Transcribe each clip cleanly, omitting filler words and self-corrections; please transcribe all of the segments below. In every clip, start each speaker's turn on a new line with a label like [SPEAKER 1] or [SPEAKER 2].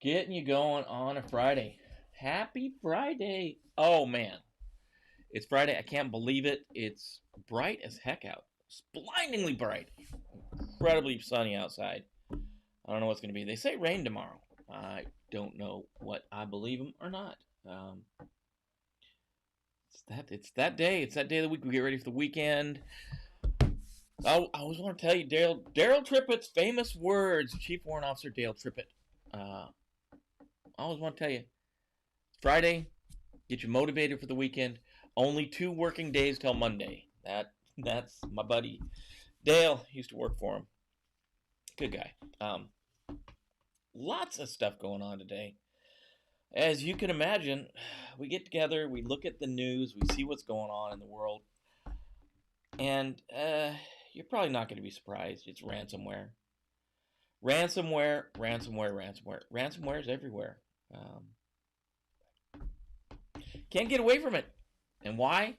[SPEAKER 1] Getting you going on a Friday. Happy Friday. Oh, man. It's Friday. I can't believe it. It's bright as heck out. It's blindingly bright. Incredibly sunny outside. I don't know what's going to be. They say rain tomorrow. I don't know what I believe them or not. It's that day. It's that day of the week. We get ready for the weekend. I always want to tell you, Daryl Trippett's famous words. Chief Warrant Officer Dale Trippett. I always want to tell you, Friday, get you motivated for the weekend. Only 2 working days till Monday. That's my buddy Dale. Used to work for him. Good guy. Lots of stuff going on today. As you can imagine, we get together, we look at the news, we see what's going on in the world, and you're probably not going to be surprised. It's ransomware. Ransomware. Ransomware is everywhere. Can't get away from it. And why?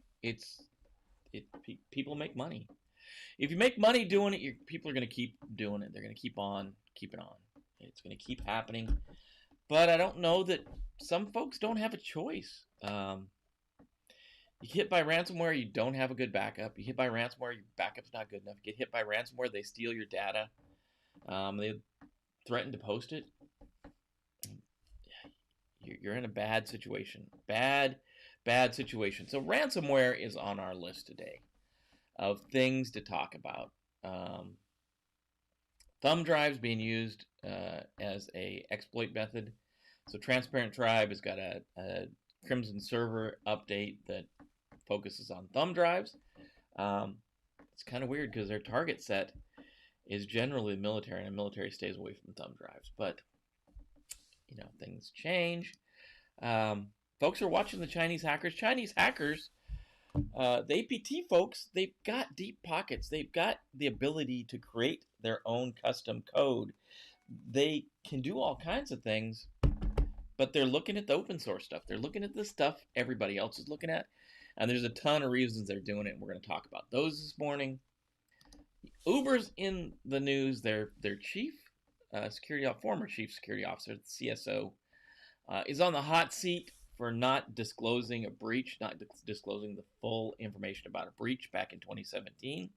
[SPEAKER 1] People make money. If you make money doing it, people are going to keep doing it. They're going to keep on keeping on. It's going to keep happening. But I don't know that some folks don't have a choice. You get hit by ransomware, you don't have a good backup. You get hit by ransomware, your backup's not good enough. You get hit by ransomware, they steal your data. They threaten to post it. You're in a bad situation. Bad situation. So ransomware is on our list today of things to talk about. Thumb drives being used as a exploit method. So Transparent Tribe has got a Crimson server update that focuses on thumb drives. It's kind of weird because their target set is generally the military, and the military stays away from thumb drives. But things change. Folks are watching the Chinese hackers. The APT folks, they've got deep pockets. They've got the ability to create their own custom code. They can do all kinds of things, but they're looking at the open source stuff. They're looking at the stuff everybody else is looking at, and there's a ton of reasons they're doing it, and we're going to talk about those this morning. Uber's in the news. Their former chief security officer, the CSO, is on the hot seat for not disclosing a breach, not disclosing the full information about a breach back in 2017.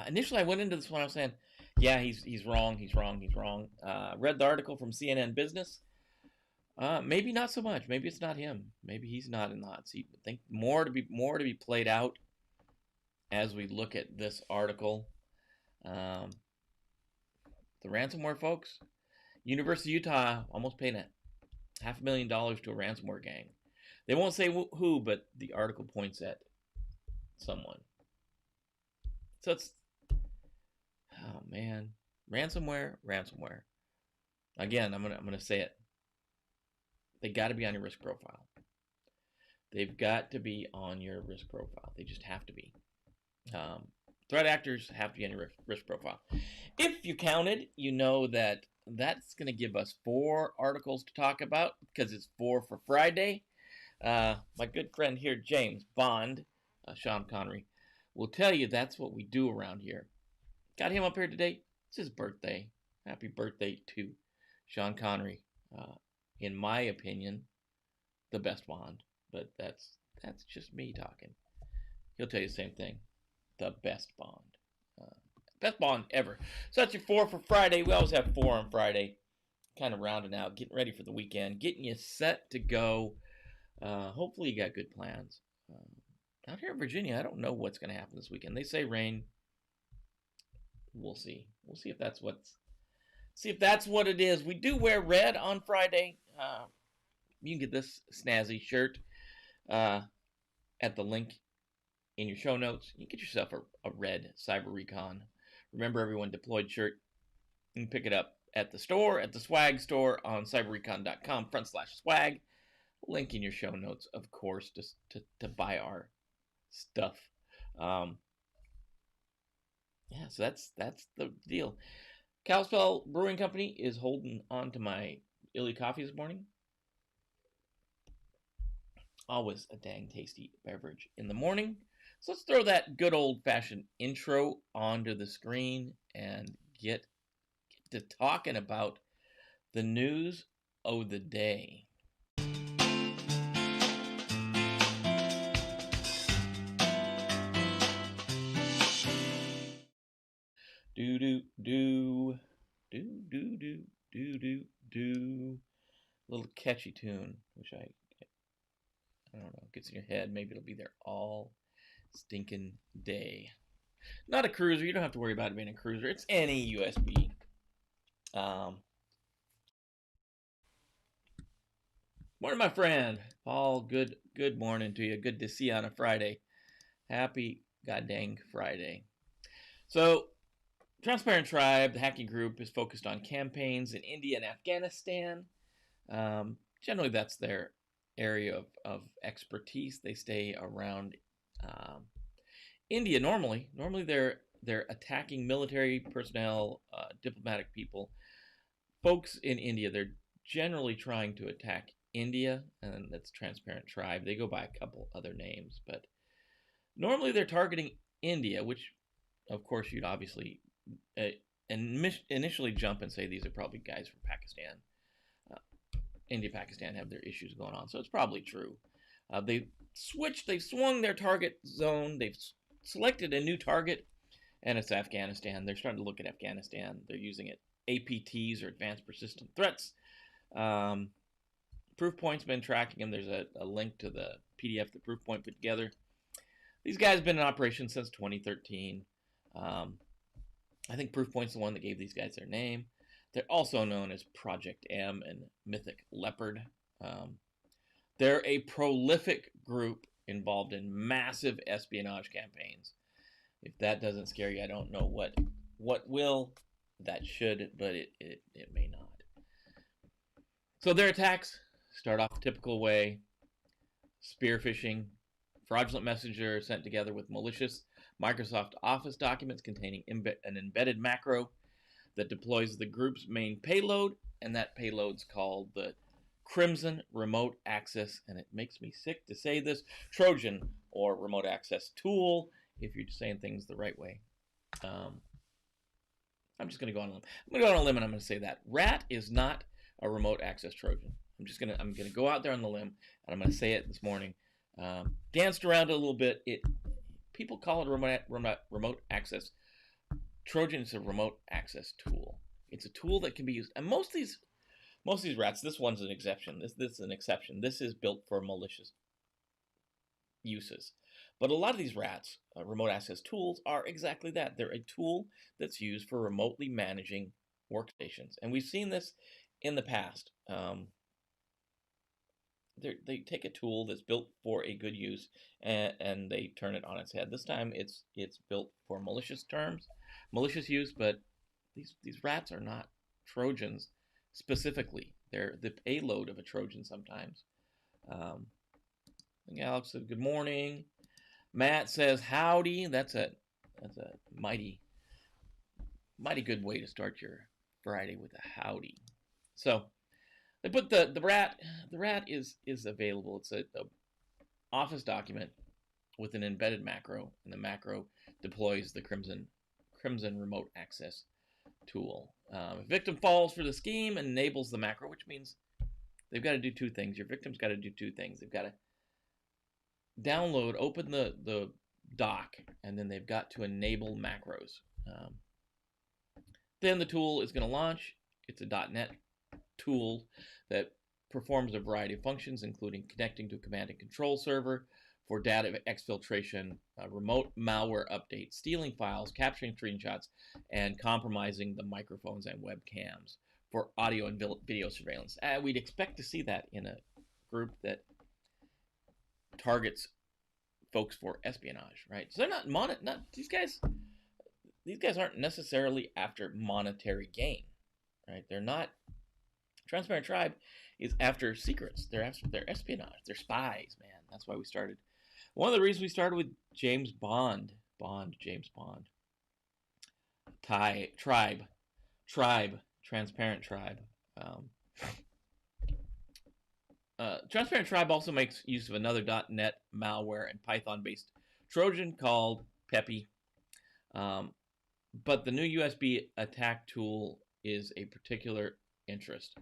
[SPEAKER 1] Initially, I went into this one, I was saying, yeah, he's wrong. Read the article from CNN Business. Maybe not so much. Maybe it's not him. Maybe he's not in the hot seat. But think more to be played out as we look at this article. The ransomware folks, University of Utah almost paid $500,000 to a ransomware gang. They won't say who, but the article points at someone. So it's, oh man, ransomware. Again, I'm gonna say it. They got to be on your risk profile. They've got to be on your risk profile. They just have to be. Threat actors have to be on your risk profile. If you counted, you know that's going to give us 4 articles to talk about because it's 4 for Friday. My good friend here, James Bond, Sean Connery, will tell you that's what we do around here. Got him up here today. It's his birthday. Happy birthday to Sean Connery. In my opinion, the best Bond. But that's just me talking. He'll tell you the same thing. The best Bond. Best Bond ever. So that's your 4 for Friday. We always have 4 on Friday. Kind of rounding out, getting ready for the weekend, getting you set to go. Hopefully you got good plans. Out here in Virginia, I don't know what's going to happen this weekend. They say rain. We'll see. We'll see if that's what it is. We do wear red on Friday. You can get this snazzy shirt at the link in your show notes. You can get yourself a red Cyber-Recon Remember Everyone deployed shirt. You can pick it up at the store, at the swag store on cyberrecon.com/swag. Link in your show notes, of course, just to buy our stuff. Yeah, so that's the deal. Kalispell Brewing Company is holding on to my Illy coffee this morning. Always a dang tasty beverage in the morning. So let's throw that good old-fashioned intro onto the screen and get to talking about the news of the day. Do do do do do do do do do. Little catchy tune, which I don't know, gets in your head. Maybe it'll be there all stinking day. Not a cruiser. You don't have to worry about it being a cruiser. It's any USB. Morning, my friend Paul. Good morning to you. Good to see you on a Friday. Happy goddamn Friday. So, Transparent Tribe, the hacking group, is focused on campaigns in India and Afghanistan. Generally, that's their area of expertise. They stay around India normally. Normally, they're attacking military personnel, diplomatic people, folks in India. They're generally trying to attack India, and that's Transparent Tribe. They go by a couple other names, but normally they're targeting India, which, of course, you'd obviously initially jump and say these are probably guys from Pakistan. India, Pakistan have their issues going on, so it's probably true. They've swung their target zone. They've selected a new target, and it's Afghanistan. They're starting to look at Afghanistan. They're using it APTs, or Advanced Persistent Threats. Proofpoint's been tracking them. There's a link to the PDF that Proofpoint put together. These guys have been in operation since 2013. I think Proofpoint's the one that gave these guys their name. They're also known as Project M and Mythic Leopard. They're a prolific group involved in massive espionage campaigns. If that doesn't scare you, I don't know what will. That should, but it may not. So their attacks start off the typical way: spear phishing, fraudulent messenger sent together with malicious Microsoft Office documents containing an embedded macro that deploys the group's main payload, and that payload's called the Crimson Remote Access, and it makes me sick to say this, Trojan, or remote access tool, if you're saying things the right way. I'm just going to go on a limb. I'm going to go on a limb and I'm going to say that RAT is not a remote access Trojan. I'm going to go out there on the limb and I'm going to say it this morning. Danced around it a little bit. People call it a remote access Trojan. Is a remote access tool. It's a tool that can be used, and most of these rats. This one's an exception. This is an exception. This is built for malicious uses. But a lot of these rats, remote access tools, are exactly that. They're a tool that's used for remotely managing workstations, and we've seen this in the past. They take a tool that's built for a good use and they turn it on its head. This time it's built for malicious use, but these rats are not Trojans specifically. They're the payload of a Trojan sometimes. Alex said good morning. Matt says howdy. That's a mighty good way to start your Friday, with a howdy. So they put the rat. The rat is available. It's a Office document with an embedded macro, and the macro deploys the Crimson Remote Access tool. If victim falls for the scheme and enables the macro, which means they've got to do two things. Your victim's got to do two things. They've got to open the doc, and then they've got to enable macros. Then the tool is going to launch. It's a .NET tool that performs a variety of functions, including connecting to a command and control server for data exfiltration, remote malware updates, stealing files, capturing screenshots, and compromising the microphones and webcams for audio and video surveillance. We'd expect to see that in a group that targets folks for espionage, right? So they're not these guys aren't necessarily after monetary gain, right? They're not. Transparent Tribe is after secrets. They're after their espionage. They're spies, man. That's why we started. One of the reasons we started with James Bond. James Bond. Tribe. Transparent Tribe. Transparent Tribe also makes use of another .NET malware and Python-based Trojan called Peppy. But the new USB attack tool is a particular interest.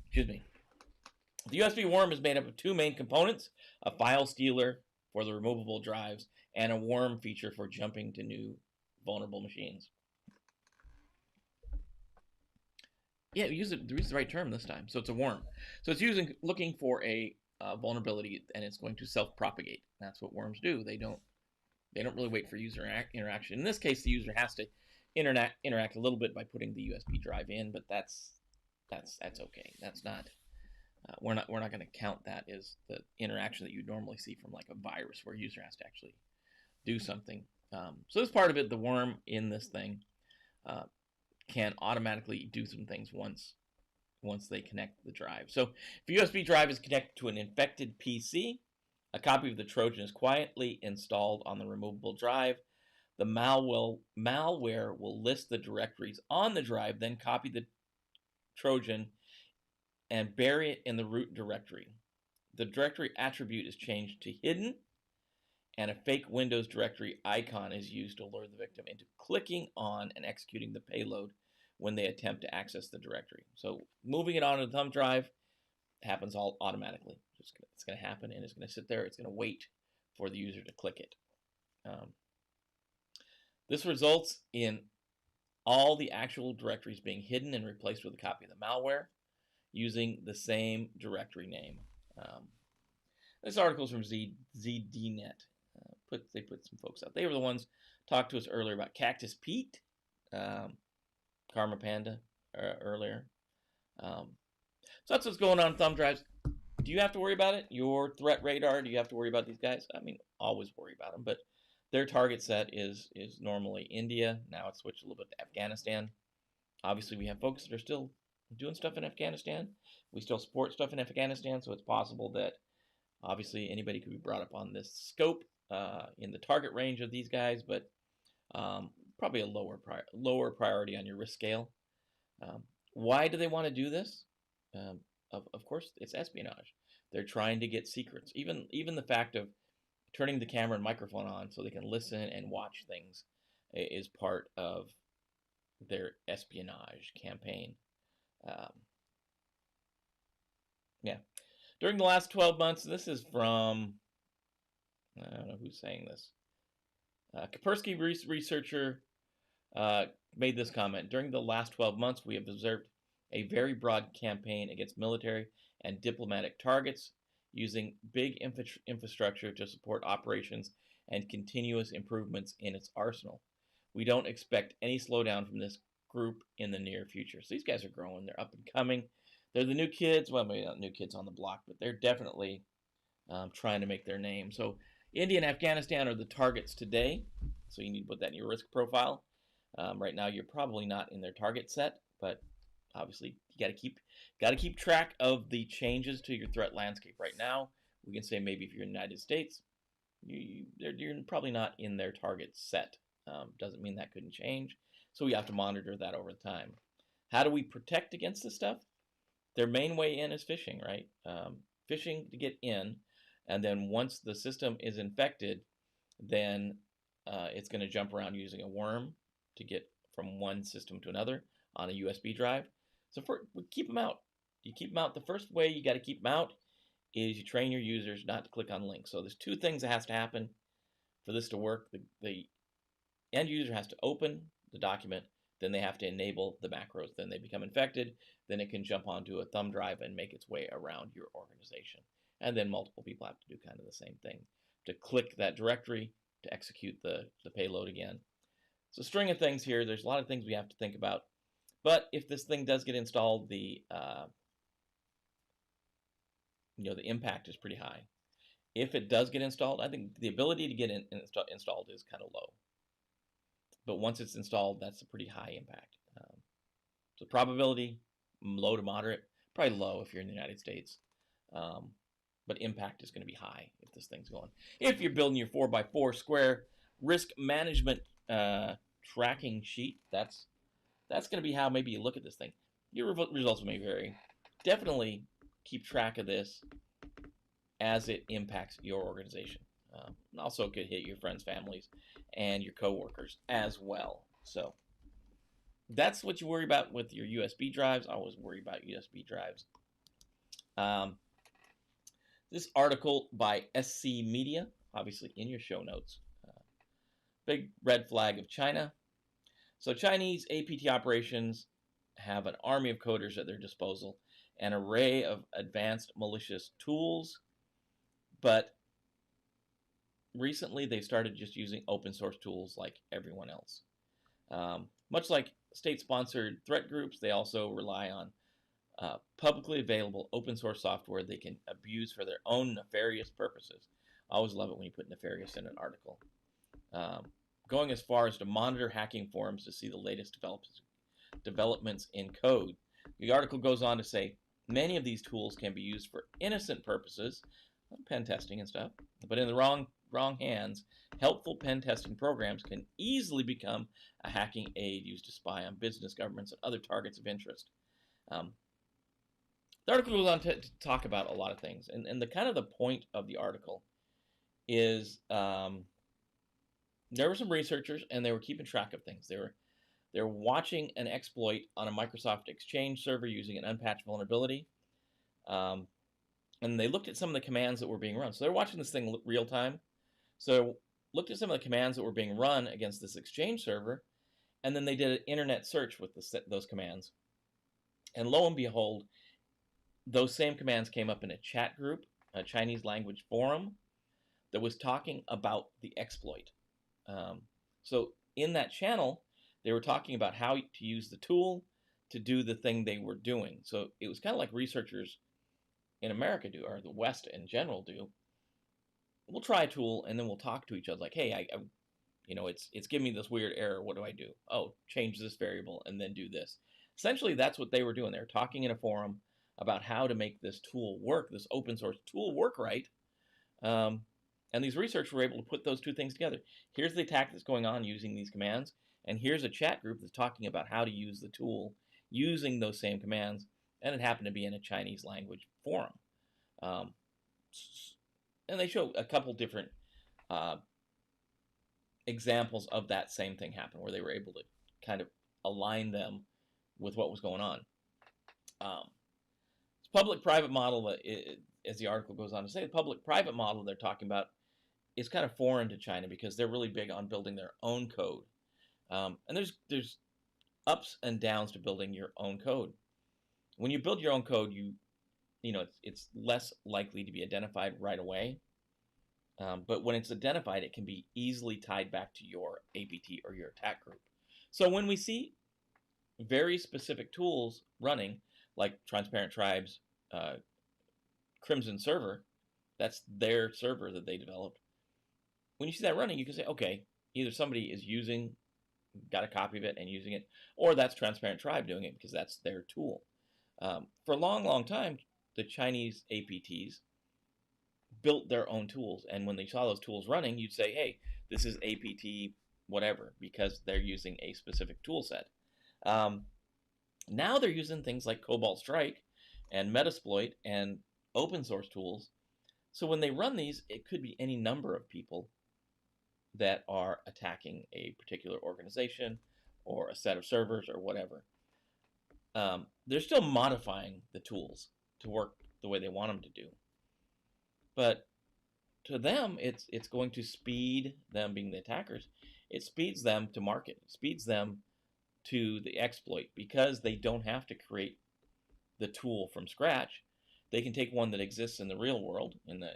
[SPEAKER 1] Excuse me. The USB worm is made up of two main components: a file stealer for the removable drives and a worm feature for jumping to new vulnerable machines. Yeah, use the right term this time. So it's a worm. So it's looking for a vulnerability, and it's going to self-propagate. That's what worms do. They don't really wait for user interaction. In this case, the user has to interact a little bit by putting the USB drive in, but that's okay. That's not we're not going to count that as the interaction that you normally see from like a virus, where a user has to actually do something. So this part of it, the worm in this thing, can automatically do some things once they connect the drive. So if a USB drive is connected to an infected PC, a copy of the Trojan is quietly installed on the removable drive. The malware will list the directories on the drive, then copy the Trojan and bury it in the root directory. The directory attribute is changed to hidden, and a fake Windows directory icon is used to lure the victim into clicking on and executing the payload when they attempt to access the directory. So moving it onto the thumb drive happens all automatically. It's going to happen, and it's going to sit there. It's going to wait for the user to click it. This results in all the actual directories being hidden and replaced with a copy of the malware using the same directory name. This article is from ZDNet. They put some folks out. They were the ones talked to us earlier about Cactus Pete, Karma Panda earlier. So that's what's going on thumb drives. Do you have to worry about it? Your threat radar, do you have to worry about these guys? I mean, always worry about them, but their target set is normally India. Now it's switched a little bit to Afghanistan. Obviously, we have folks that are still doing stuff in Afghanistan. We still support stuff in Afghanistan, so it's possible that obviously anybody could be brought up on this scope in the target range of these guys, but probably a lower priority on your risk scale. Why do they want to do this? Of course, it's espionage. They're trying to get secrets. Even the fact of turning the camera and microphone on so they can listen and watch things is part of their espionage campaign. Yeah. During the last 12 months, this is from, I don't know who's saying this. Kaspersky researcher made this comment. During the last 12 months, we have observed a very broad campaign against military and diplomatic targets using big infrastructure to support operations and continuous improvements in its arsenal. We don't expect any slowdown from this group in the near future. So these guys are growing. They're up and coming. They're the new kids. Well, maybe not new kids on the block, but they're definitely trying to make their name. So India and Afghanistan are the targets today. So you need to put that in your risk profile. Right now, you're probably not in their target set, but obviously you got to keep track of the changes to your threat landscape. Right now, we can say maybe if you're in the United States, you're probably not in their target set. Doesn't mean that couldn't change. So we have to monitor that over time. How do we protect against this stuff? Their main way in is phishing, right? Phishing to get in, and then once the system is infected, then it's going to jump around using a worm to get from one system to another on a USB drive. So we keep them out. You keep them out. The first way you got to keep them out is you train your users not to click on links. So there's two things that has to happen for this to work. The end user has to open the document, then they have to enable the macros, then they become infected, then it can jump onto a thumb drive and make its way around your organization. And then multiple people have to do kind of the same thing to click that directory to execute the payload again. So string of things here. There's a lot of things we have to think about. But if this thing does get installed, the impact is pretty high. If it does get installed, I think the ability to get installed is kind of low. But once it's installed, that's a pretty high impact. So probability, low to moderate, probably low if you're in the United States. But impact is going to be high if this thing's going. If you're building your 4x4 square risk management tracking sheet, that's going to be how maybe you look at this thing. Your results may vary. Definitely keep track of this as it impacts your organization. Also, it could hit your friends, families, and your coworkers as well. So, that's what you worry about with your USB drives. I always worry about USB drives. This article by SC Media, obviously in your show notes. Big red flag of China. So Chinese APT operations have an army of coders at their disposal, an array of advanced malicious tools, but recently they've started just using open source tools like everyone else. Much like state-sponsored threat groups, they also rely on publicly available open source software they can abuse for their own nefarious purposes. I always love it when you put nefarious in an article. Going as far as to monitor hacking forums to see the latest developments in code. The article goes on to say many of these tools can be used for innocent purposes, pen testing and stuff, but in the wrong hands, helpful pen testing programs can easily become a hacking aid used to spy on business, governments, and other targets of interest. The article goes on to talk about a lot of things, and the kind of the point of the article is there were some researchers and they were keeping track of things. They were watching an exploit on a Microsoft Exchange server using an unpatched vulnerability, and they looked at some of the commands that were being run. So they're watching this thing real time. So looked at some of the commands that were being run against this Exchange server, and then they did an internet search with those commands. And lo and behold, those same commands came up in a chat group, a Chinese language forum, that was talking about the exploit. So in that channel, they were talking about how to use the tool to do the thing they were doing. So it was kind of like researchers in America do, or the West in general do. We'll try a tool and then we'll talk to each other like, hey, it's giving me this weird error. What do I do? Oh, change this variable and then do this. Essentially, that's what they were doing. They were talking in a forum about how to make this tool work, this open source tool work right. And these researchers were able to put those two things together. Here's the attack that's going on using these commands, and here's a chat group that's talking about how to use the tool using those same commands, and it happened to be in a Chinese language forum. And they show a couple different examples of that same thing happen, where they were able to kind of align them with what was going on. This public-private model, as the article goes on to say, the public-private model they're talking about is kind of foreign to China because they're really big on building their own code. And there's ups and downs to building your own code. When you build your own code, it's less likely to be identified right away. But when it's identified, it can be easily tied back to your APT or your attack group. So when we see very specific tools running, like Transparent Tribe's Crimson server, that's their server that they developed. When you see that running, you can say, okay, either somebody is got a copy of it and using it, or that's Transparent Tribe doing it because that's their tool. For a long, long time, the Chinese APTs built their own tools, and when they saw those tools running, you'd say, hey, this is APT whatever, because they're using a specific tool set. Now they're using things like Cobalt Strike and Metasploit and open source tools. So when they run these, it could be any number of people that are attacking a particular organization or a set of servers or whatever. They're still modifying the tools to work the way they want them to do. But to them, it's going to speed them, being the attackers, it speeds them to market. It speeds them to the exploit because they don't have to create the tool from scratch. They can take one that exists in the real world, in the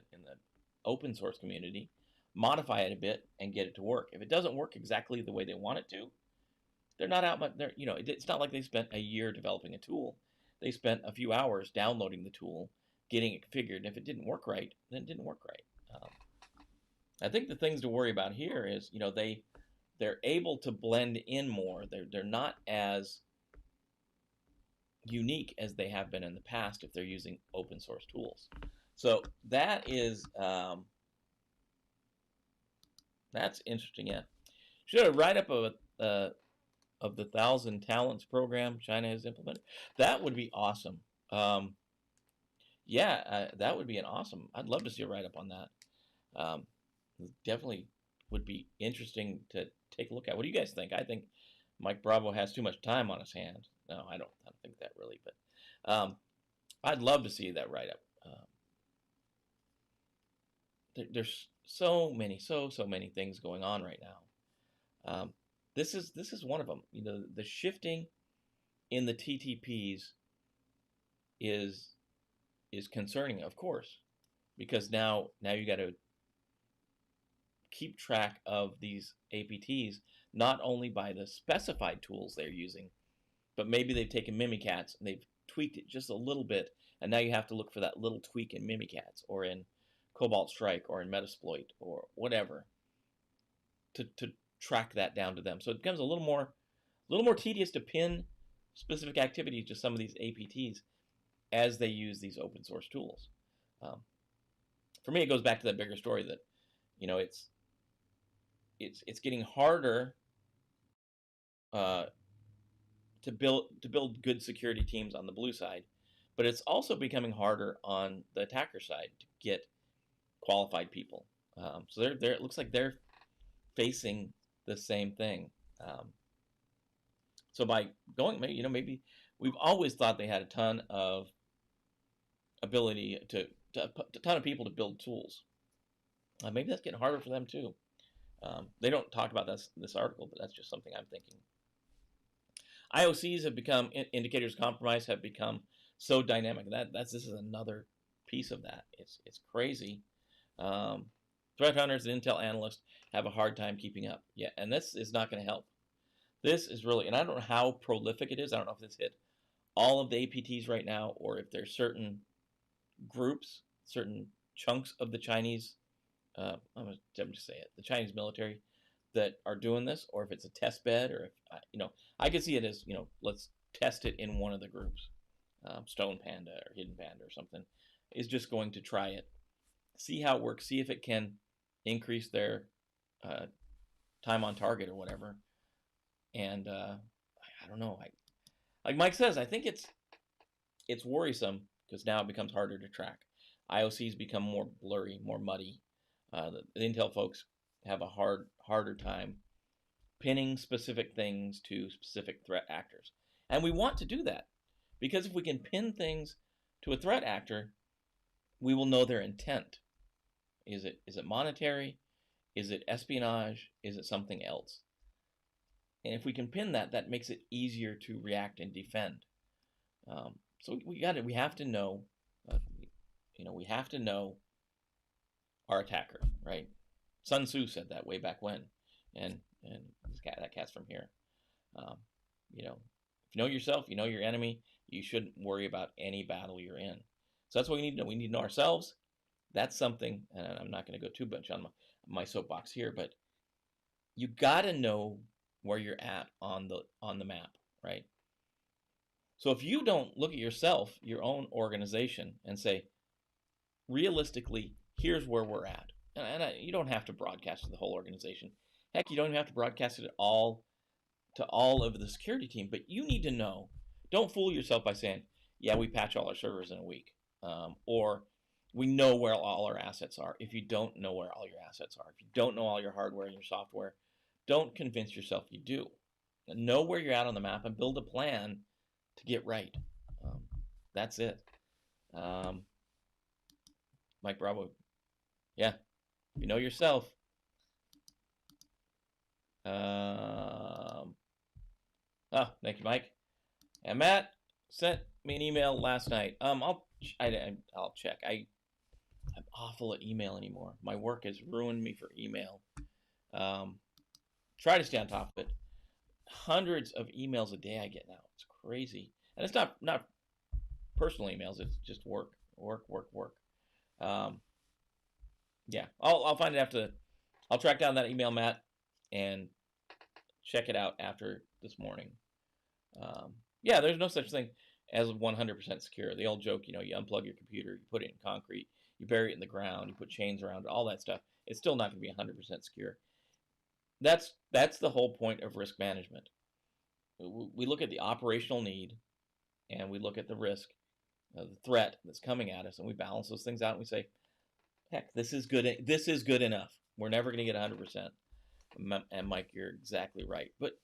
[SPEAKER 1] open source community, modify it a bit, and get it to work. If it doesn't work exactly the way they want it to, they're not out much. It's not like they spent a year developing a tool. They spent a few hours downloading the tool, getting it configured, and if it didn't work right, then it didn't work right. I think the things to worry about here is, they're able to blend in more. They're not as unique as they have been in the past if they're using open source tools. So that is that's interesting. Yeah, should a write-up of the 1,000 Talents program China has implemented. That would be awesome. That would be an awesome. I'd love to see a write-up on that. Definitely would be interesting to take a look at. What do you guys think? I think Mike Bravo has too much time on his hands. No, I don't think that really, but I'd love to see that write-up. There's so many things going on right now. This is one of them. You know, the shifting in the TTPs is concerning, of course, because now you got to keep track of these APTs not only by the specified tools they're using, but maybe they've taken Mimikatz and they've tweaked it just a little bit, and now you have to look for that little tweak in Mimikatz or in Cobalt Strike or in Metasploit or whatever to track that down to them. So it becomes a little more tedious to pin specific activities to some of these APTs as they use these open source tools. For me, it goes back to that bigger story that, you know, it's getting harder to build good security teams on the blue side, but it's also becoming harder on the attacker side to get qualified people. So it looks like they're facing the same thing. So by going, maybe we've always thought they had a ton of ability a ton of people to build tools. Maybe that's getting harder for them too. They don't talk about this article, but that's just something I'm thinking. IOCs have become, indicators of compromise have become so dynamic. This is another piece of that. It's crazy. Threat hunters and intel analysts have a hard time keeping up. Yeah, and this is not going to help. This is really, and I don't know how prolific it is. I don't know if this hit all of the APTs right now, or if there's certain groups, certain chunks of the Chinese, I'm just say it, the Chinese military that are doing this, or if it's a test bed, or if, I could see it as, let's test it in one of the groups. Stone Panda or Hidden Panda or something is just going to try it, see how it works, see if it can increase their time on target or whatever. And I don't know. Like Mike says, I think it's worrisome because now it becomes harder to track. IOCs become more blurry, more muddy. The intel folks have a harder time pinning specific things to specific threat actors. And we want to do that because if we can pin things to a threat actor, we will know their intent. Is it monetary? Is it espionage? Is it something else? And if we can pin that, that makes it easier to react and defend. So we have to know, we have to know our attacker, right? Sun Tzu said that way back when, and that cat's from here. If you know yourself, you know your enemy. You shouldn't worry about any battle you're in. So that's what we need to know. We need to know ourselves. That's something, and I'm not going to go too much on my soapbox here, but you got to know where you're at on the map, right? So if you don't look at yourself, your own organization, and say, realistically, here's where we're at, and you don't have to broadcast to the whole organization. Heck, you don't even have to broadcast it all to all of the security team, but you need to know. Don't fool yourself by saying, yeah, we patch all our servers in a week, or we know where all our assets are. If you don't know where all your assets are, if you don't know all your hardware and your software, don't convince yourself you do. Know where you're at on the map and build a plan to get right. That's it. Mike Bravo. Yeah. You know yourself. Thank you, Mike. And Matt sent me an email last night. I'll check. I'm awful at email anymore. My work has ruined me for email. Try to stay on top of it. Hundreds of emails a day I get now. It's crazy, and it's not personal emails. It's just work. Yeah, I'll find it after. I'll track down that email, Matt, and check it out after this morning. Yeah, there's no such thing as 100% secure. The old joke, you unplug your computer, you put it in concrete, you bury it in the ground, you put chains around it, all that stuff. It's still not going to be 100% secure. That's the whole point of risk management. We look at the operational need, and we look at the risk, the threat that's coming at us, and we balance those things out, and we say, heck, this is good. This is good enough. We're never going to get 100%. And Mike, you're exactly right. But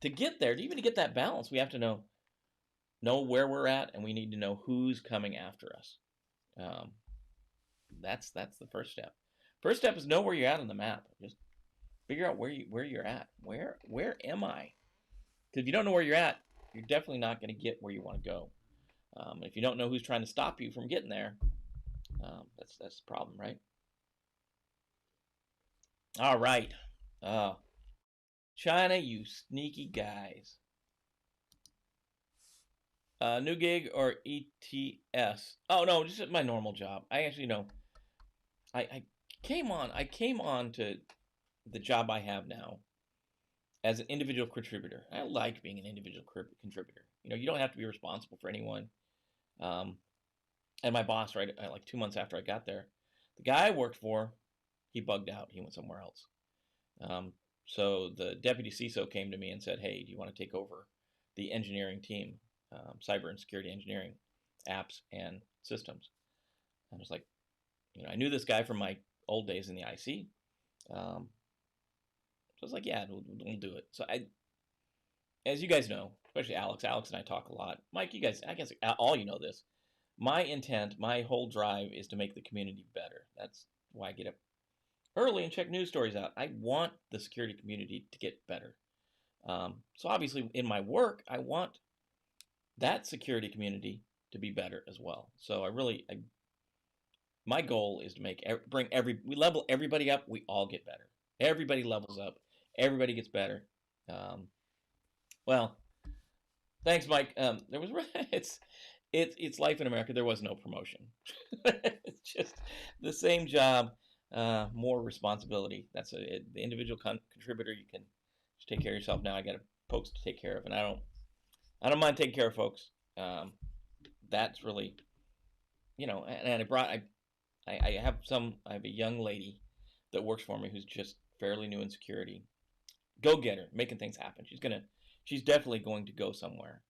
[SPEAKER 1] to get there, even to get that balance, we have to know where we're at, and we need to know who's coming after us. Um, that's the first step. First step is know where you're at on the map. Just figure out where you're at. Where am I? Because if you don't know where you're at, you're definitely not going to get where you want to go. If you don't know who's trying to stop you from getting there, that's the problem, right? All right. China, you sneaky guys. New gig or ETS? Oh no, just my normal job. I actually know. I came on to the job I have now as an individual contributor. I like being an individual contributor. You know, you don't have to be responsible for anyone. And my boss, right, like 2 months after I got there, the guy I worked for, he bugged out. He went somewhere else. So the deputy CISO came to me and said, "Hey, do you want to take over the engineering team, cyber and security engineering, apps and systems?" I was like, you know, I knew this guy from my old days in the IC. So I was like, yeah, we'll do it. So as you guys know, especially Alex and I talk a lot. Mike, you guys, I guess all you know this. My intent, my whole drive is to make the community better. That's why I get up early and check news stories out. I want the security community to get better. So obviously in my work, I want that security community to be better as well. So my goal is to we level everybody up, we all get better. Everybody levels up, everybody gets better. Well, thanks, Mike. There was it's life in America. There was no promotion. It's just the same job, more responsibility. That's the individual contributor. You can just take care of yourself. Now I got folks to take care of, and I don't mind taking care of folks. That's really, you know, and I have a young lady that works for me who's just fairly new in security. Go get her, making things happen. She's definitely going to go somewhere.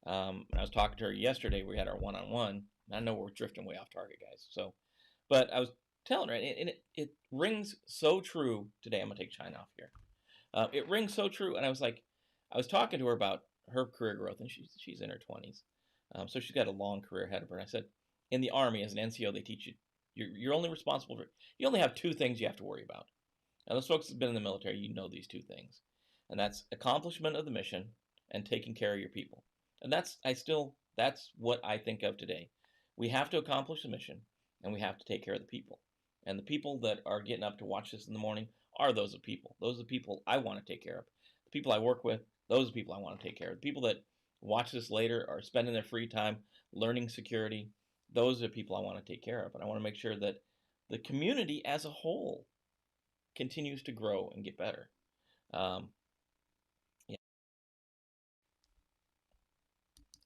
[SPEAKER 1] And I was talking to her yesterday. We had our one-on-one. I know we're drifting way off target, guys. So, but I was telling her, and it rings so true today. I'm gonna take China off here. It rings so true, and I was talking to her about her career growth, and she's in her 20s, so she's got a long career ahead of her. And I said, in the Army as an NCO, they teach you you're only responsible for, you only have 2 things you have to worry about. Now, those folks have been in the military, you know these 2 things, and that's accomplishment of the mission and taking care of your people. And that's what I think of today. We have to accomplish the mission, and we have to take care of the people. And the people that are getting up to watch this in the morning are those people. Those are the people I want to take care of. The people I work with, those are the people I want to take care of. The people that watch this later are spending their free time learning security. Those are the people I want to take care of. And I want to make sure that the community as a whole continues to grow and get better. Yeah.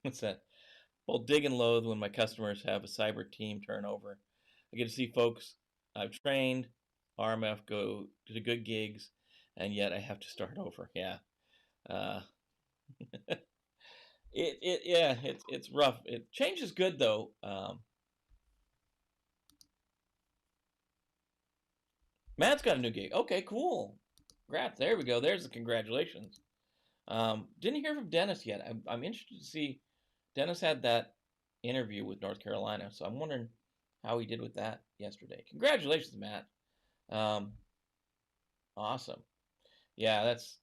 [SPEAKER 1] What's that? Well, dig and loathe when my customers have a cyber team turnover. I get to see folks I've trained, RMF go to good gigs, and yet I have to start over. Yeah. Uh, it's rough. Change is good though. Matt's got a new gig. Okay, cool. Congrats. There we go. There's the congratulations. Didn't hear from Dennis yet. I'm interested to see. Dennis had that interview with North Carolina, so I'm wondering how he did with that yesterday. Congratulations, Matt. Awesome. Yeah, that's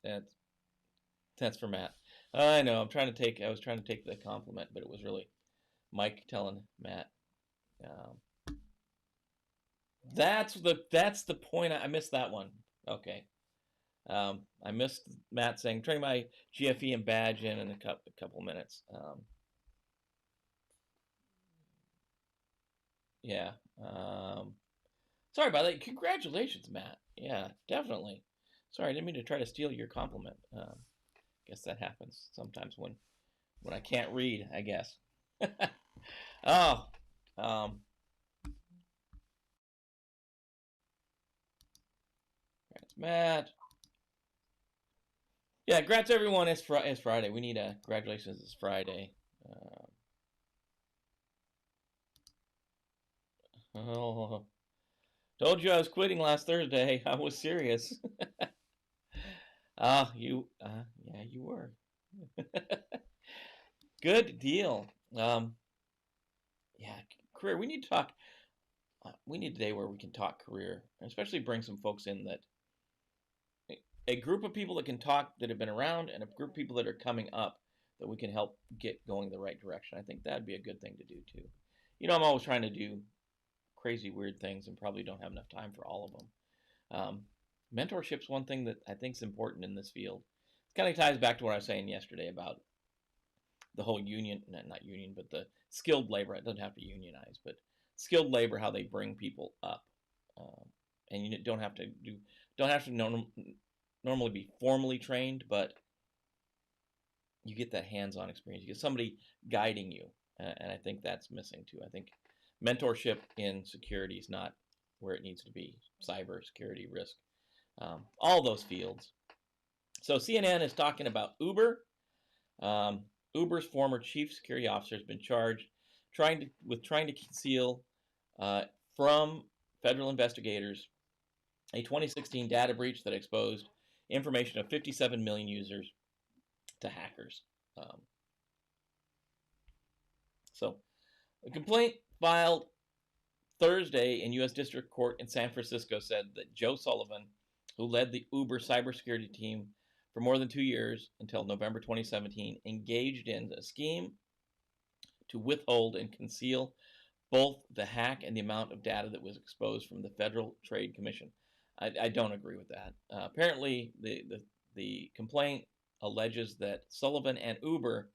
[SPEAKER 1] for Matt. I know. I was trying to take the compliment, but it was really Mike telling Matt. That's the point. I missed that one. Okay. I missed Matt saying, "Turning my GFE and badge in a couple minutes." Yeah. Sorry about that. Congratulations, Matt. Yeah, definitely. Sorry, I didn't mean to try to steal your compliment. Guess that happens sometimes when I can't read, I guess. Oh, that's Matt. Yeah, congrats everyone. It's Friday. We need a congratulations. It's Friday. Oh, told you I was quitting last Thursday. I was serious. Yeah, Yeah, you were. Good deal. Yeah, career. We need to talk. We need a day where we can talk career, especially bring some folks in that a group of people that can talk that have been around and a group of people that are coming up that we can help get going the right direction. I think that'd be a good thing to do too. You know, I'm always trying to do crazy, weird things and probably don't have enough time for all of them. Mentorship's one thing that I think is important in this field. It kind of ties back to what I was saying yesterday about the whole union, not union, but the skilled labor. It doesn't have to unionize, but skilled labor, how they bring people up. And you don't have to normally be formally trained, but you get that hands-on experience. You get somebody guiding you, and I think that's missing too. I think mentorship in security is not where it needs to be. Cyber security, risk, all those fields. So CNN is talking about Uber. Uber's former chief security officer has been charged trying to conceal from federal investigators a 2016 data breach that exposed information of 57 million users to hackers. So, a complaint filed Thursday in U.S. District Court in San Francisco said that Joe Sullivan, who led the Uber cybersecurity team for more than 2 years until November 2017, engaged in a scheme to withhold and conceal both the hack and the amount of data that was exposed from the Federal Trade Commission. I don't agree with that. Apparently, the complaint alleges that Sullivan and Uber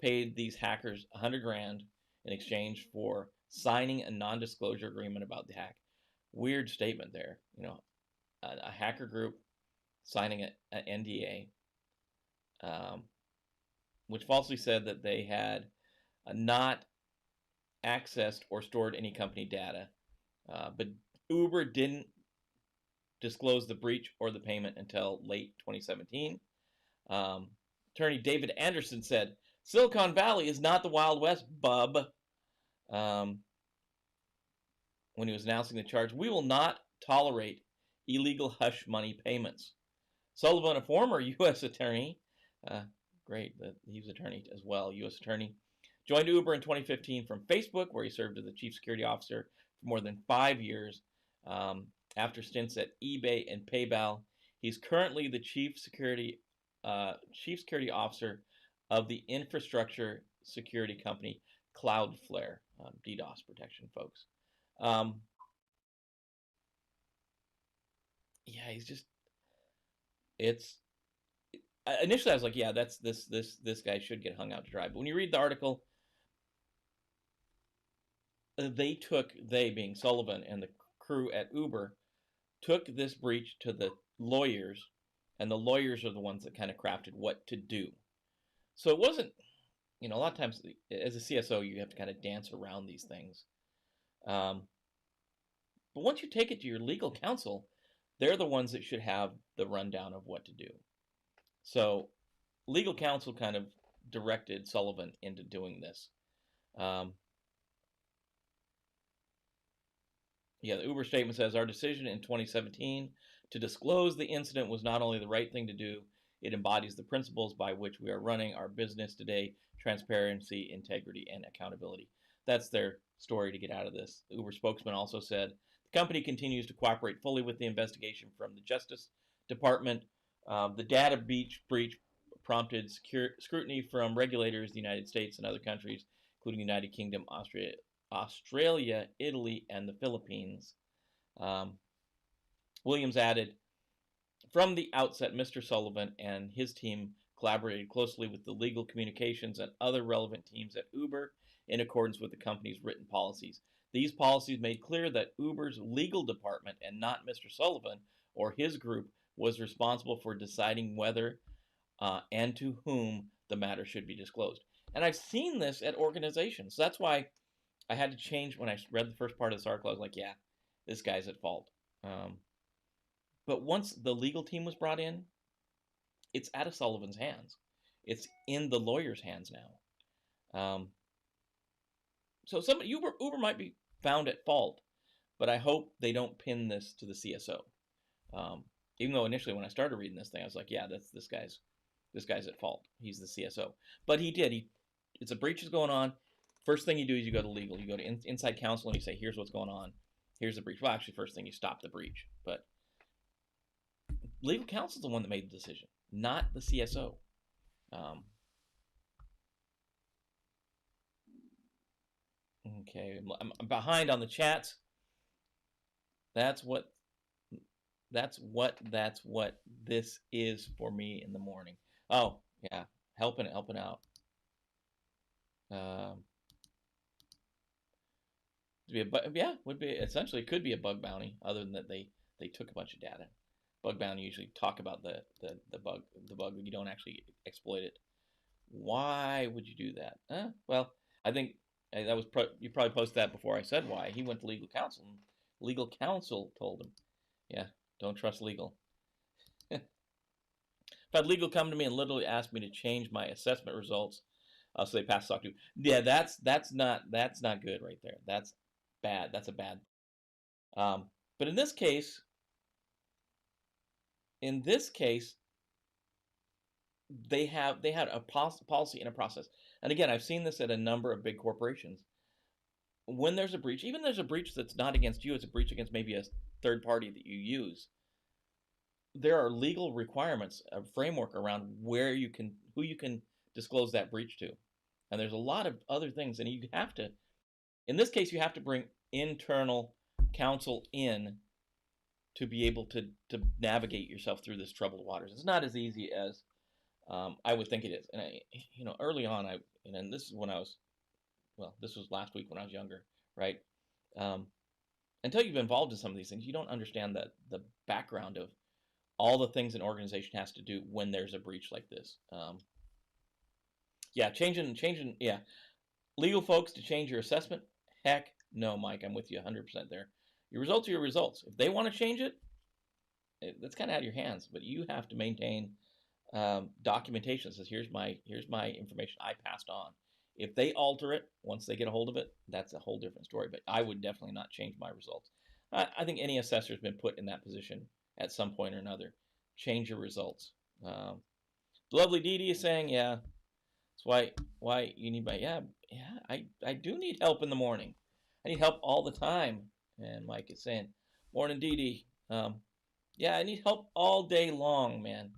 [SPEAKER 1] paid these hackers $100,000 in exchange for signing a non-disclosure agreement about the hack. Weird statement there. You know, a hacker group signing an NDA, which falsely said that they had not accessed or stored any company data. But Uber didn't disclose the breach or the payment until late 2017. Attorney David Anderson said, Silicon Valley is not the Wild West, bub. When he was announcing the charge, we will not tolerate illegal hush money payments. Sullivan, a former U.S. attorney, great that he's attorney as well, U.S. attorney, joined Uber in 2015 from Facebook, where he served as the chief security officer for more than 5 years. After stints at eBay and PayPal, he's currently the chief security officer of the infrastructure security company Cloudflare, DDoS protection, folks. Yeah, he's just. Initially I was like, yeah, that's this guy should get hung out to dry. But when you read the article, they being Sullivan and the crew at Uber took this breach to the lawyers, and the lawyers are the ones that kind of crafted what to do. So it wasn't, a lot of times as a CSO, you have to kind of dance around these things. But once you take it to your legal counsel, they're the ones that should have the rundown of what to do. So legal counsel kind of directed Sullivan into doing this. The Uber statement says, our decision in 2017 to disclose the incident was not only the right thing to do, it embodies the principles by which we are running our business today: transparency, integrity, and accountability. That's their story to get out of this. The Uber spokesman also said, the company continues to cooperate fully with the investigation from the Justice Department. The data breach prompted scrutiny from regulators in the United States and other countries, including the United Kingdom, Australia, Italy, and the Philippines. Williams added, from the outset, Mr. Sullivan and his team collaborated closely with the legal communications and other relevant teams at Uber in accordance with the company's written policies. These policies made clear that Uber's legal department and not Mr. Sullivan or his group was responsible for deciding whether and to whom the matter should be disclosed. And I've seen this at organizations. So that's why I had to change when I read the first part of this article. I was like, yeah, this guy's at fault. But once the legal team was brought in, it's out of Sullivan's hands. It's in the lawyer's hands now. So Uber might be found at fault, but I hope they don't pin this to the CSO. Even though initially when I started reading this thing, I was like, yeah, this guy's this guy's at fault. He's the CSO. But he did. It's a breach is going on. First thing you do is you go to legal. You go to inside counsel and you say, here's what's going on. Here's the breach. Well, actually, first thing you stop the breach. But legal counsel is the one that made the decision, not the CSO. Okay, I'm behind on the chats. That's what this is for me in the morning. Oh yeah, helping out. Would be essentially could be a bug bounty. Other than that, they took a bunch of data. Bug bounty usually talk about the bug, but you don't actually exploit it. Why would you do that? Well, I think that was you probably posted that before I said why. He went to legal counsel, and legal counsel told him, yeah, don't trust legal. If I had legal come to me and literally ask me to change my assessment results, so they pass SOC 2. Yeah, that's not good right there. That's bad. That's a bad. But in this case, they had a policy and a process. And again, I've seen this at a number of big corporations. When there's a breach, even there's a breach that's not against you, it's a breach against maybe a third party that you use. There are legal requirements, a framework around who you can disclose that breach to. And there's a lot of other things, and you have to, in this case, you have to bring internal counsel in to be able to navigate yourself through this troubled waters. It's not as easy as I would think it is. And early on, and this is when I was, this was last week when I was younger, right? Until you've been involved in some of these things, you don't understand the background of all the things an organization has to do when there's a breach like this. Yeah, changing, yeah. Legal folks to change your assessment? Heck no, Mike, I'm with you 100% there. Your results are your results. If they want to change it, that's kind of out of your hands, but you have to maintain documentation that says, here's my information I passed on. If they alter it, once they get a hold of it, that's a whole different story, but I would definitely not change my results. I think any assessor has been put in that position at some point or another. Change your results. Lovely Dee Dee is saying, yeah, that's why you need I do need help in the morning. I need help all the time. And Mike is saying, morning Dee Dee. Yeah, I need help all day long, man.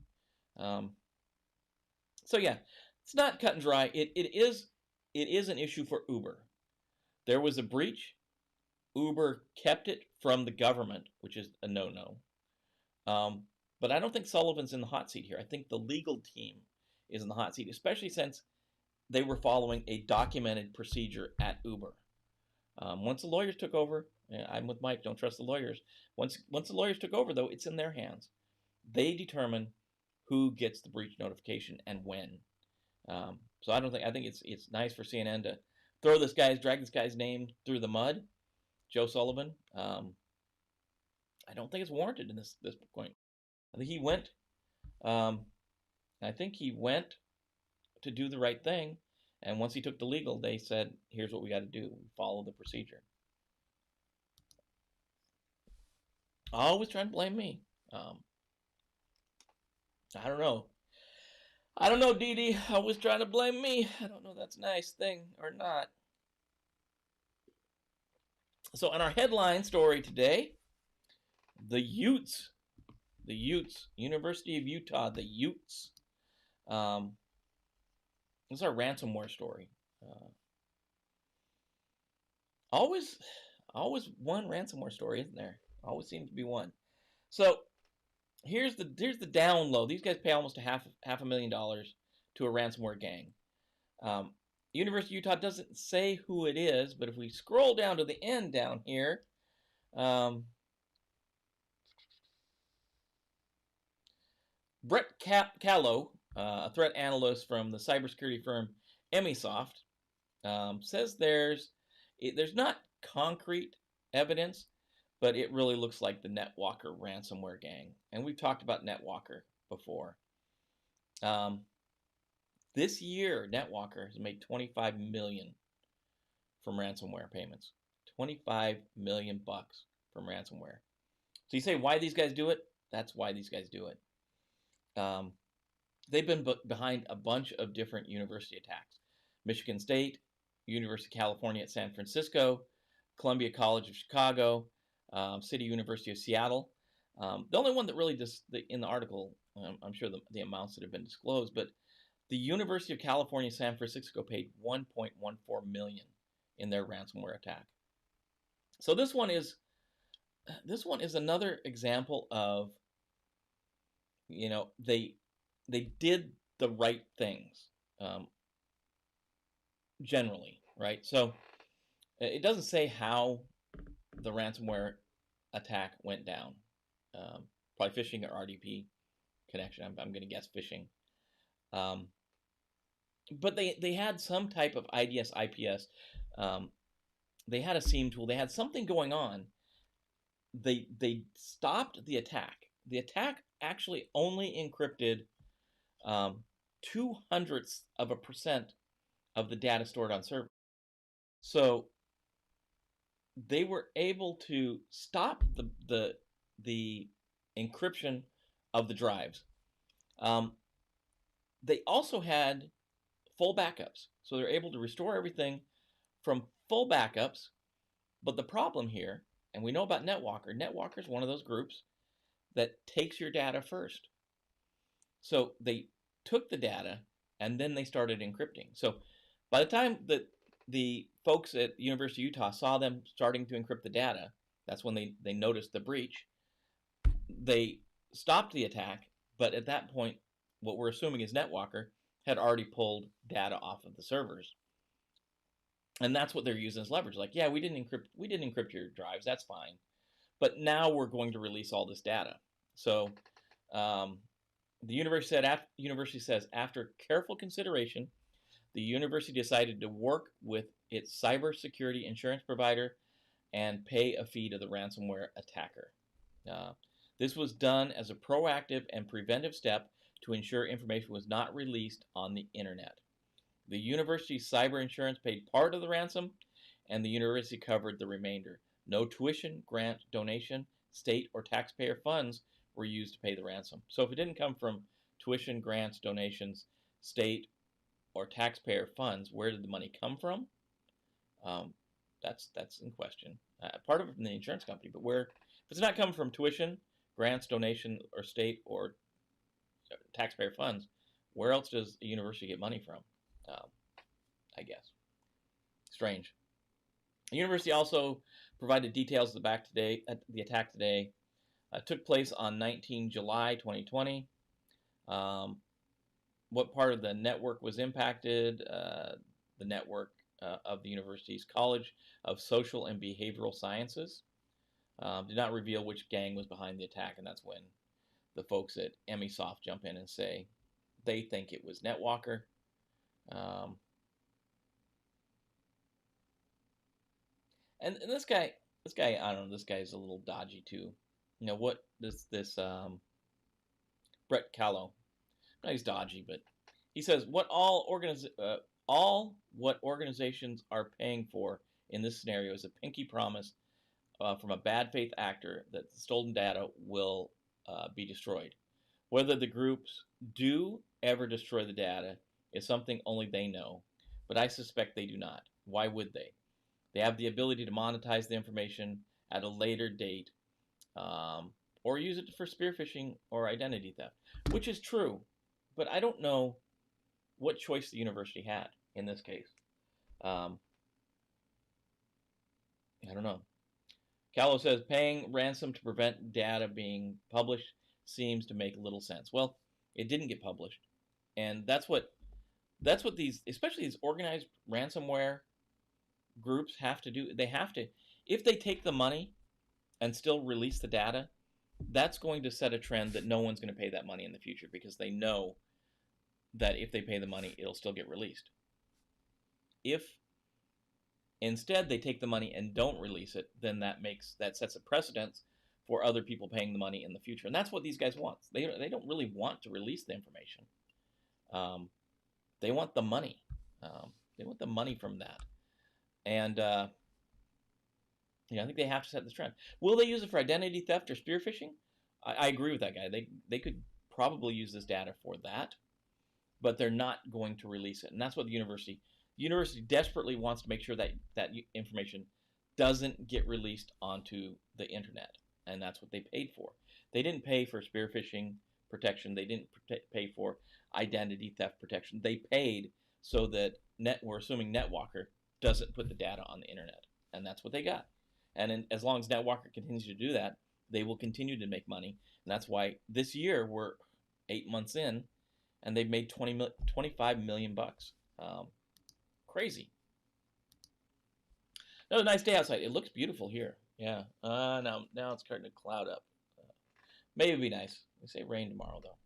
[SPEAKER 1] So yeah, it's not cut and dry. It is an issue for Uber. There was a breach. Uber kept it from the government, which is a no-no. But I don't think Sullivan's in the hot seat here. I think the legal team is in the hot seat, especially since they were following a documented procedure at Uber. Once the lawyers took over, I'm with Mike, don't trust the lawyers. Once the lawyers took over, though, it's in their hands. They determine who gets the breach notification and when. So I think it's nice for CNN to drag this guy's name through the mud, Joe Sullivan. I don't think it's warranted in this point. I think he went. To do the right thing, and once he took the legal, they said, "Here's what we got to do: follow the procedure." Always trying to blame me. I don't know. I don't know, Dee Dee. Always trying to blame me. I don't know if that's a nice thing or not. So, on our headline story today, the Utes, University of Utah, the Utes. This is our ransomware story. Always one ransomware story, isn't there? Always seems to be one. So here's the down low. These guys pay almost half $500,000 to a ransomware gang. University of Utah doesn't say who it is, but if we scroll down to the end down here, Brett Callow, a threat analyst from the cybersecurity firm Emisoft, says there's not concrete evidence, but it really looks like the NetWalker ransomware gang. And we've talked about NetWalker before. This year, NetWalker has made $25 million from ransomware payments. $25 million from ransomware. So you say, why these guys do it? That's why these guys do it. they've been behind a bunch of different university attacks. Michigan State, University of California at San Francisco, Columbia College of Chicago, City University of Seattle. The only one that really just in the article, I'm sure the amounts that have been disclosed, but the University of California, San Francisco paid $1.14 million in their ransomware attack. So this one is another example of, they did the right things, generally, right? So it doesn't say how the ransomware attack went down. Probably phishing or RDP connection. I'm going to guess phishing. But they had some type of IDS, IPS. They had a SIEM tool. They had something going on. They stopped the attack. The attack actually only encrypted 0.02% of the data stored on server. So they were able to stop the encryption of the drives. They also had full backups, so they're able to restore everything from full backups. But the problem here, and we know about NetWalker, NetWalker is one of those groups that takes your data first. So they took the data and then they started encrypting. So by the time that the folks at the University of Utah saw them starting to encrypt the data, that's when they noticed the breach. They stopped the attack, but at that point, what we're assuming is NetWalker had already pulled data off of the servers. And that's what they're using as leverage. Like, yeah, we didn't encrypt your drives, that's fine. But now we're going to release all this data. So the university says, after careful consideration, the university decided to work with its cybersecurity insurance provider and pay a fee to the ransomware attacker. This was done as a proactive and preventive step to ensure information was not released on the internet. The university's cyber insurance paid part of the ransom, and the university covered the remainder. No tuition, grant, donation, state, or taxpayer funds were used to pay the ransom. So if it didn't come from tuition, grants, donations, state, or taxpayer funds, where did the money come from? That's in question. Part of it from the insurance company, but if it's not coming from tuition, grants, donation, or state or taxpayer funds, where else does a university get money from? I guess. Strange. The university also provided details of the attack today. Took place on 19 July 2020. What part of the network was impacted? The network of the university's College of Social and Behavioral Sciences. Did not reveal which gang was behind the attack, and that's when the folks at Emisoft jump in and say they think it was NetWalker. And this guy, I don't know, this guy's a little dodgy too. What this Brett Callow, no, he's dodgy, but he says all what organizations are paying for in this scenario is a pinky promise from a bad faith actor that the stolen data will be destroyed. Whether the groups do ever destroy the data is something only they know, but I suspect they do not. Why would they? They have the ability to monetize the information at a later date, or use it for spear phishing or identity theft, which is true, but I don't know what choice the university had in this case. I don't know. Callow says paying ransom to prevent data being published seems to make little sense. Well, it didn't get published, and that's what these, especially these organized ransomware groups, have to do. They have to, if they take the money and still release the data, that's going to set a trend that no one's going to pay that money in the future, because they know that if they pay the money, it'll still get released. If instead they take the money and don't release it, then that sets a precedence for other people paying the money in the future. And that's what these guys want. They don't really want to release the information. They want the money. They want the money from that. And I think they have to set this trend. Will they use it for identity theft or spear phishing? I agree with that guy. They could probably use this data for that. but they're not going to release it. And that's what the university desperately wants to make sure that that information doesn't get released onto the internet. And that's what they paid for. They didn't pay for spear phishing protection. They didn't pay for identity theft protection. They paid so that we're assuming NetWalker doesn't put the data on the internet. And that's what they got. And as long as NetWalker continues to do that, they will continue to make money. And that's why this year we're 8 months in, and they've made 25 million bucks. Crazy. Another nice day outside. It looks beautiful here. Yeah. Now it's starting to cloud up. Maybe it'll be nice. They say rain tomorrow though.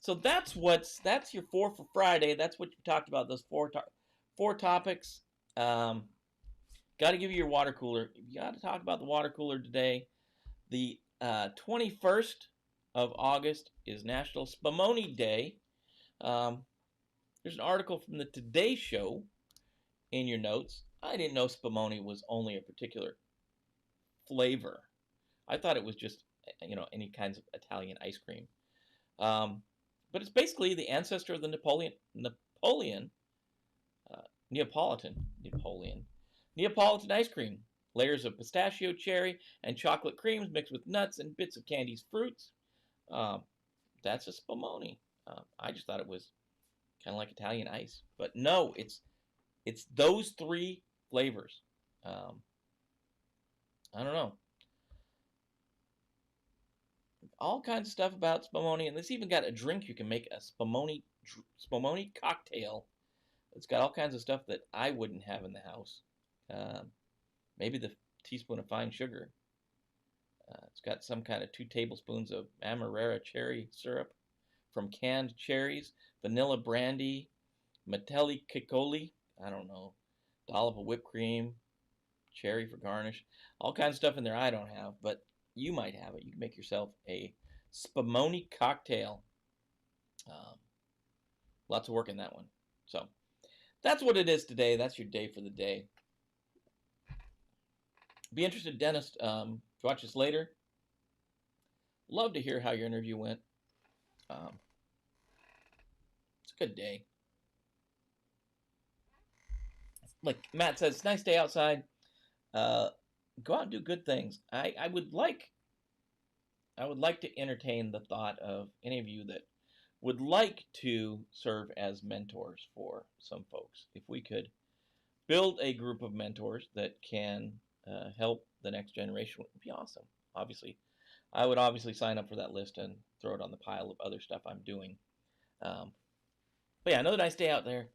[SPEAKER 1] So that's your 4 for Friday. That's what you talked about. Those four topics. Got to give you your water cooler. You got to talk about the water cooler today. The 21st of August is National Spumoni Day. There's an article from the Today Show in your notes. I didn't know Spumoni was only a particular flavor. I thought it was just, any kinds of Italian ice cream. But it's basically the ancestor of the Neapolitan ice cream. Layers of pistachio, cherry, and chocolate creams mixed with nuts and bits of candies, fruits. That's a Spumoni. I just thought it was kind of like Italian ice. But no, it's those 3 flavors. I don't know. All kinds of stuff about Spumoni, and this even got a drink you can make, a Spumoni cocktail. It's got all kinds of stuff that I wouldn't have in the house. Maybe the teaspoon of fine sugar. It's got some kind of 2 tablespoons of Amarena cherry syrup from canned cherries, vanilla brandy, Metelli Cicoli, I don't know, dollop of whipped cream, cherry for garnish, all kinds of stuff in there I don't have, but you might have it. You can make yourself a Spumoni cocktail. Lots of work in that one. So that's what it is today. That's your day for the day. Be interested, Dennis, to watch this later. Love to hear how your interview went. It's a good day. Like Matt says, it's a nice day outside. Go out and do good things. I would like to entertain the thought of any of you that would like to serve as mentors for some folks. If we could build a group of mentors that can help the next generation, it would be awesome. Obviously, I would sign up for that list and throw it on the pile of other stuff I'm doing. But yeah, another nice day out there.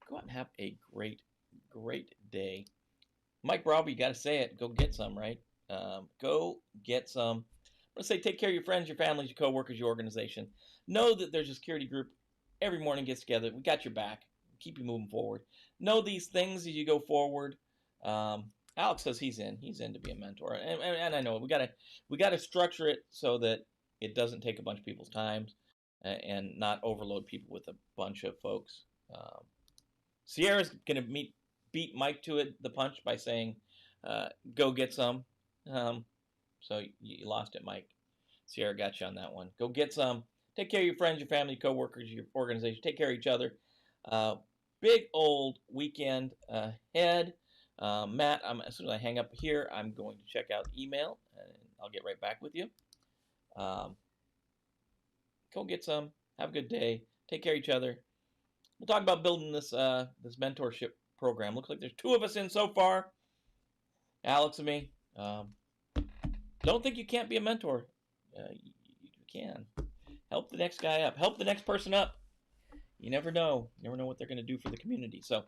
[SPEAKER 1] Go out and have a great day. Mike Bravo, you got to say it. Go get some, right? Go get some. I'm going to say take care of your friends, your families, your coworkers, your organization. Know that there's a security group every morning gets together. We got your back. Keep you moving forward. Know these things as you go forward. Alex says he's in to be a mentor, and I know we gotta structure it so that it doesn't take a bunch of people's time and not overload people with a bunch of folks. Sierra's gonna beat Mike to the punch by saying, "Go get some." So you lost it, Mike. Sierra got you on that one. Go get some. Take care of your friends, your family, coworkers, your organization. Take care of each other. Big old weekend ahead. Matt, as soon as I hang up here, I'm going to check out email, and I'll get right back with you. Go get some. Have a good day. Take care of each other. We'll talk about building this mentorship program. Looks like there's 2 of us in so far. Alex and me. Don't think you can't be a mentor. You can. Help the next guy up. Help the next person up. You never know. You never know what they're going to do for the community. So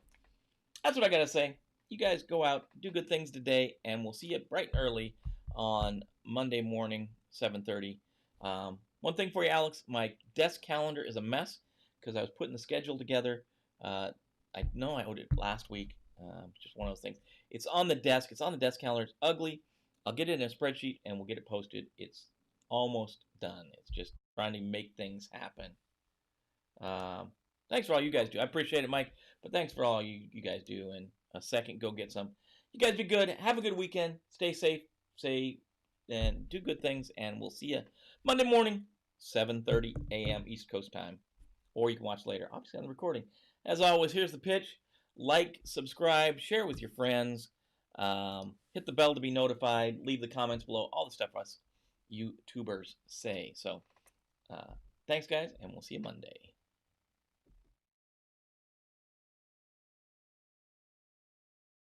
[SPEAKER 1] that's what I got to say. You guys go out, do good things today, and we'll see you bright and early on Monday morning, 7:30. One thing for you, Alex, my desk calendar is a mess because I was putting the schedule together. I know I owed it last week. Just one of those things. It's on the desk. It's on the desk calendar. It's ugly. I'll get it in a spreadsheet, and we'll get it posted. It's almost done. It's just trying to make things happen. Thanks for all you guys do. I appreciate it, Mike, but thanks for all you guys do. And a second, go get some. You guys be good. Have a good weekend. Stay safe. And do good things. And we'll see you Monday morning, 7:30 a.m. East Coast time. or you can watch later, obviously on the recording. As always, here's the pitch. Like, subscribe, share with your friends. Hit the bell to be notified. Leave the comments below. All the stuff us YouTubers say. So, thanks, guys, and we'll see you Monday.